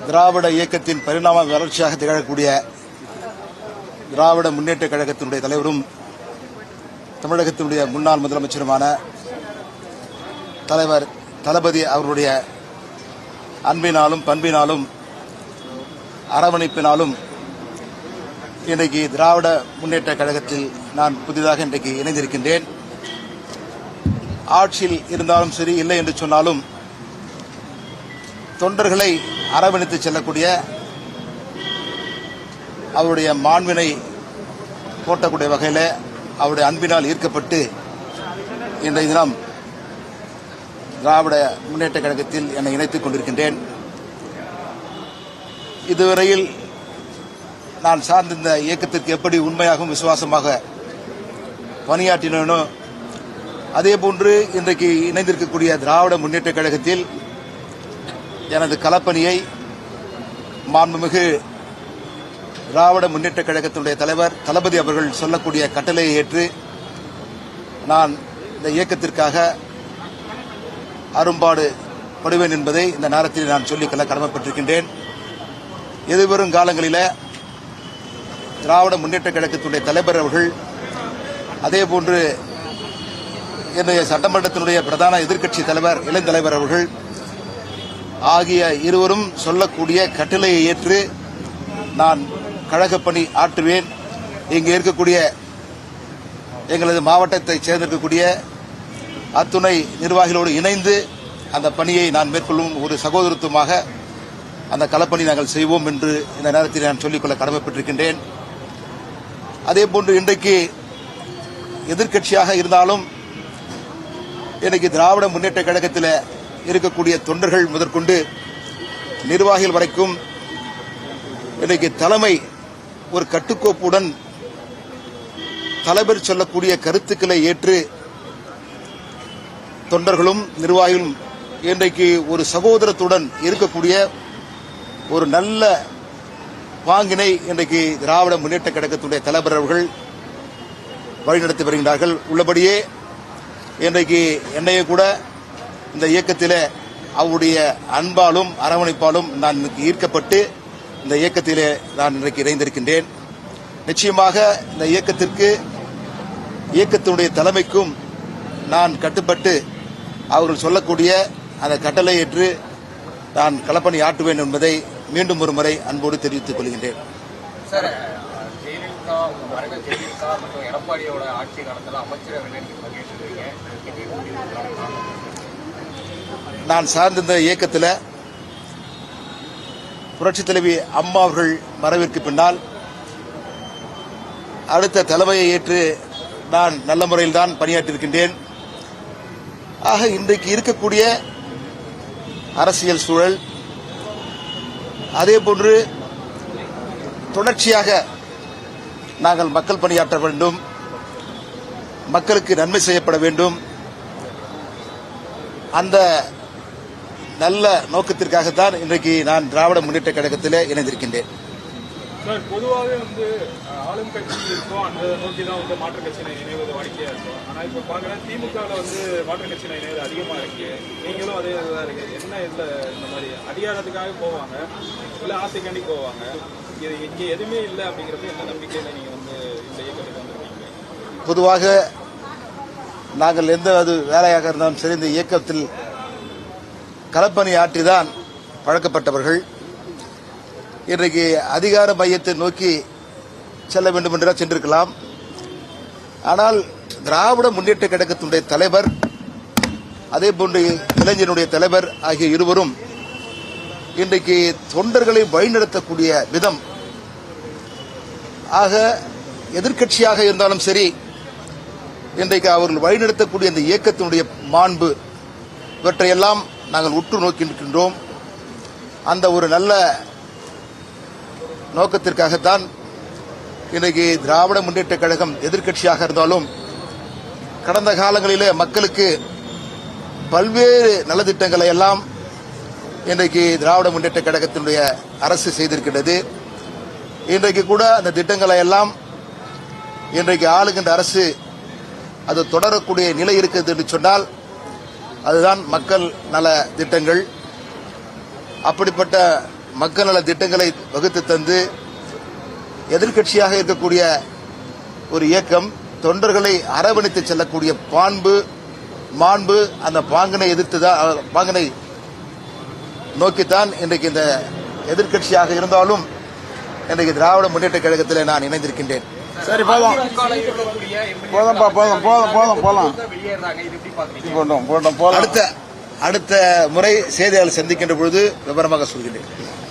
திராவிட இயக்கத்தின் பரிணாம வளர்ச்சியாக திகழக்கூடிய திராவிட முன்னேற்ற கழகத்தினுடைய தலைவரும் தமிழகத்தினுடைய முன்னாள் முதலமைச்சருமான தலைவர் தளபதி அவர்களுடைய அன்பினாலும் பண்பினாலும் அரவணைப்பினாலும் இன்றைக்கு திராவிட முன்னேற்ற கழகத்தில் நான் புதிதாக இன்றைக்கு இணைந்திருக்கின்றேன். ஆட்சியில் இருந்தாலும் சரி, இல்லை என்று சொன்னாலும் தொண்டர்களை அரவணைத்து செல்லக்கூடிய அவருடைய மாண்பினை போட்டக்கூடிய வகையில் அவருடைய அன்பினால் ஈர்க்கப்பட்டு இன்றைய தினம் திராவிட முன்னேற்ற கழகத்தில் என்னை இணைத்துக் கொண்டிருக்கின்றேன். இதுவரையில் நான் சார்ந்த இந்த இயக்கத்திற்கு எப்படி உண்மையாகவும் விசுவாசமாக பணியாற்றினோ அதேபோன்று இன்றைக்கு இணைந்திருக்கக்கூடிய திராவிட முன்னேற்ற கழகத்தில் எனது களப்பணியை மாண்புமிகு திராவிட முன்னேற்ற கழகத்தினுடைய தலைவர் தளபதி அவர்கள் சொல்லக்கூடிய கட்டளையை ஏற்று நான் இந்த இயக்கத்திற்காக அரும்பாடு படுவேன் என்பதை இந்த நேரத்தில் நான் சொல்லிக்கொள்ள கடமைப்பட்டிருக்கின்றேன். எதிர்வரும் காலங்களில் திராவிட முன்னேற்ற கழகத்தினுடைய தலைவர் அவர்கள் அதேபோன்று இன்றைய சட்டமன்றத்தினுடைய பிரதான எதிர்க்கட்சி தலைவர் இளந்தலைவர் அவர்கள் ஆகிய இருவரும் சொல்லக்கூடிய கட்டளையை ஏற்று நான் கழகப்பணி ஆற்றுவேன். இங்கே இருக்கக்கூடிய எங்களது மாவட்டத்தைச் சேர்ந்திருக்கக்கூடிய அத்துணை நிர்வாகிகளோடு இணைந்து அந்த பணியை நான் மேற்கொள்ளும் ஒரு சகோதரத்துவமாக அந்த களப்பணி நாங்கள் செய்வோம் என்று இந்த நேரத்தில் நான் சொல்லிக்கொள்ள கடமைப்பட்டிருக்கின்றேன். அதேபோன்று இன்றைக்கு எதிர்க்கட்சியாக இருந்தாலும் இன்றைக்கு திராவிட முன்னேற்ற கழகத்தில் இருக்கக்கூடிய தொண்டர்கள் முதற்கொண்டு நிர்வாகிகள் வரைக்கும் இன்றைக்கு தலைமை ஒரு கட்டுக்கோப்புடன் தலைவர் சொல்லக்கூடிய கருத்துக்களை ஏற்று தொண்டர்களும் நிர்வாகிகளும் இன்றைக்கு ஒரு சகோதரத்துடன் இருக்கக்கூடிய ஒரு நல்ல பாங்கினை இன்றைக்கு திராவிட முன்னேற்ற கழகத்துடைய தலைவர் அவர்கள் வழிநடத்தி வருகின்றார்கள். உள்ளபடியே இன்றைக்கு என்னையே கூட இந்த இயக்கத்தில் அவருடைய அன்பாலும் அரவணைப்பாலும் நான் ஈர்க்கப்பட்டு இந்த இயக்கத்திலே நான் இன்றைக்கு இணைந்திருக்கின்றேன். நிச்சயமாக இந்த இயக்கத்தினுடைய தலைமைக்கும் நான் கட்டுப்பட்டு அவர்கள் சொல்லக்கூடிய அந்த கட்டளை ஏற்று நான் களப்பணி ஆற்றுவேன் என்பதை மீண்டும் ஒரு முறை அன்போடு தெரிவித்துக் கொள்கின்றேன். நான் சார்ந்த இந்த இயக்கத்தில் புரட்சித் தலைவி அம்மா அவர்கள் மறைவிற்கு பின்னால் அடுத்த தலைமையை ஏற்று நான் நல்ல முறையில் தான் பணியாற்றியிருக்கின்றேன். ஆக இன்றைக்கு இருக்கக்கூடிய அரசியல் சூழல் அதேபோன்று தொடர்ச்சியாக நாங்கள் மக்கள் பணியாற்ற வேண்டும், மக்களுக்கு நன்மை செய்யப்பட வேண்டும். அந்த நல்ல நோக்கத்திற்காகத்தான் இன்றைக்கு நான் திராவிட முன்னேற்ற கழகத்தில் இணைந்திருக்கின்றேன். சார், பொதுவாகவே ஆளும் கட்சி இருக்கும், அந்த நோக்கி தான் மாற்றுக் கட்சியினை இணைவது வாடிக்கையா இருக்கும். ஆனால் இப்போ பார்க்குறேன் திமுகவில் மாற்றுக் கட்சியினை இணைவது அதிகமாக இருக்கு. நீங்களும் அதே இதுதான் இருக்கு. என்ன இல்லை, இந்த மாதிரி அதிகாரத்துக்காக போவாங்க, இல்லை ஆசைக்காண்டி போவாங்க. இது இங்கே எதுவுமே இல்லை அப்படிங்கிறது என்ன நம்பிக்கையில் நீங்கள் இந்த இயக்கத்துக்கு வந்துருக்கீங்க? பொதுவாக நாங்கள் எந்த வேலையாக இருந்தாலும் சரி இந்த இயக்கத்தில் களப்பணி ஆற்றிதான் பழக்கப்பட்டவர்கள். இன்றைக்கு அதிகார மையத்தை நோக்கி செல்ல வேண்டும் என்றால் சென்றிருக்கலாம். ஆனால் திராவிட முன்னேற்ற கழகத்தினுடைய தலைவர் அதேபோன்று இளைஞனுடைய தலைவர் ஆகிய இருவரும் இன்றைக்கு தொண்டர்களை வழிநடத்தக்கூடிய விதம், ஆக எதிர்க்கட்சியாக இருந்தாலும் சரி இன்றைக்கு அவர்கள் வழிநடத்தக்கூடிய இந்த இயக்கத்தினுடைய மாண்பு இவற்றையெல்லாம் நாங்கள் உற்று நோக்கியிருக்கின்றோம். அந்த ஒரு நல்ல நோக்கத்திற்காகத்தான் இன்றைக்கு திராவிட முன்னேற்ற கழகம் எதிர்க்கட்சியாக இருந்தாலும் கடந்த காலங்களிலே மக்களுக்கு பல்வேறு நலத்திட்டங்களை எல்லாம் இன்றைக்கு திராவிட முன்னேற்ற கழகத்தினுடைய அரசு செய்திருக்கின்றது. இன்றைக்கு கூட அந்த திட்டங்களை எல்லாம் இன்றைக்கு ஆளுகின்ற அரசு அது தொடரக்கூடிய நிலை இருக்கிறது என்று சொன்னால் அதுதான் மக்கள் நல திட்டங்கள். அப்படிப்பட்ட மக்கள் நல திட்டங்களை வகுத்து தந்து எதிர்க்கட்சியாக இருக்கக்கூடிய ஒரு இயக்கம் தொண்டர்களை அரவணைத்து செல்லக்கூடிய மாண்பு அந்த பாங்கனை நோக்கித்தான் இன்றைக்கு இந்த எதிர்க்கட்சியாக இருந்தாலும் இன்றைக்கு திராவிட முன்னேற்ற கழகத்தில் நான் இணைந்திருக்கின்றேன். சரி போதும் போதும். அடுத்த முறை செய்தியாளர் சந்திக்கின்ற பொழுது விவரமாக சொல்கிறேன்.